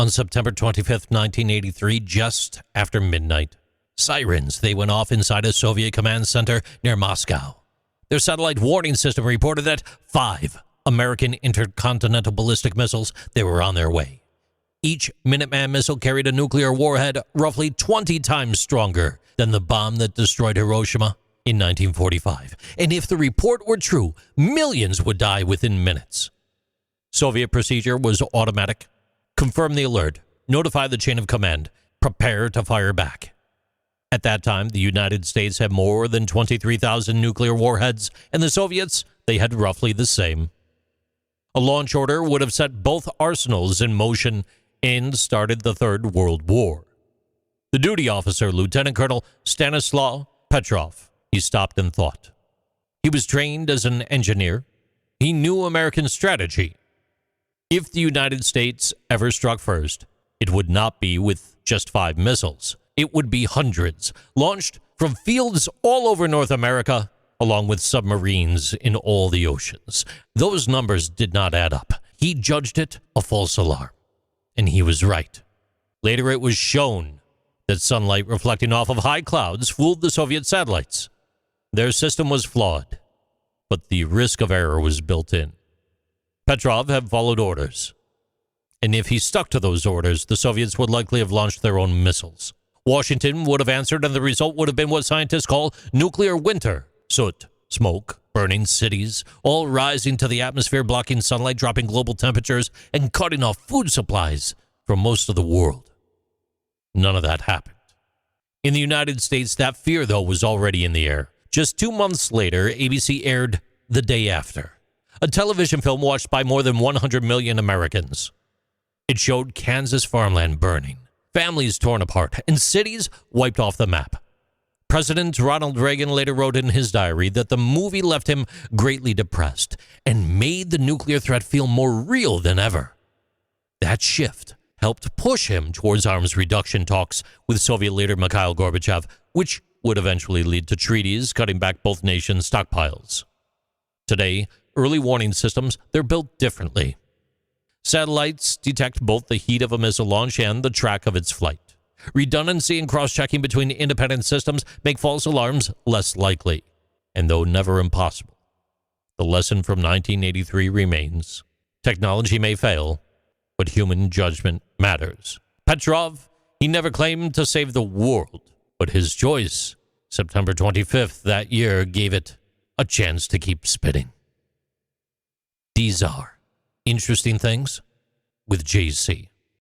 On September 25th, 1983, just after midnight, sirens, they went off inside a Soviet command center near Moscow. Their satellite warning system reported that 5 American intercontinental ballistic missiles, they were on their way. Each Minuteman missile carried a nuclear warhead roughly 20 times stronger than the bomb that destroyed Hiroshima in 1945. And if the report were true, millions would die within minutes. Soviet procedure was automatic. Confirm the alert. Notify the chain of command. Prepare to fire back. At that time, the United States had more than 23,000 nuclear warheads, and the Soviets, they had roughly the same. A launch order would have set both arsenals in motion and started the Third World War. The duty officer, Lieutenant Colonel Stanislaw Petrow, he stopped and thought. He was trained as an engineer. He knew American strategy. If the United States ever struck first, it would not be with just 5 missiles. It would be hundreds, launched from fields all over North America, along with submarines in all the oceans. Those numbers did not add up. He judged it a false alarm, and he was right. Later it was shown that sunlight reflecting off of high clouds fooled the Soviet satellites. Their system was flawed, but the risk of error was built in. Petrov had followed orders, and if he stuck to those orders, the Soviets would likely have launched their own missiles. Washington would have answered, and the result would have been what scientists call nuclear winter. Soot, smoke, burning cities, all rising to the atmosphere, blocking sunlight, dropping global temperatures, and cutting off food supplies for most of the world. None of that happened. In the United States, that fear, though, was already in the air. Just 2 months later, ABC aired The Day After, a television film watched by more than 100 million Americans. It showed Kansas farmland burning, families torn apart, and cities wiped off the map. President Ronald Reagan later wrote in his diary that the movie left him greatly depressed and made the nuclear threat feel more real than ever. That shift helped push him towards arms reduction talks with Soviet leader Mikhail Gorbachev, which would eventually lead to treaties cutting back both nations' stockpiles. Today, early warning systems, they're built differently. Satellites detect both the heat of a missile launch and the track of its flight. Redundancy and cross-checking between independent systems make false alarms less likely, and though never impossible. The lesson from 1983 remains. Technology may fail, but human judgment matters. Petrov, he never claimed to save the world, but his choice, September 25th that year, gave it a chance to keep spinning. These are Interesting Things with JC.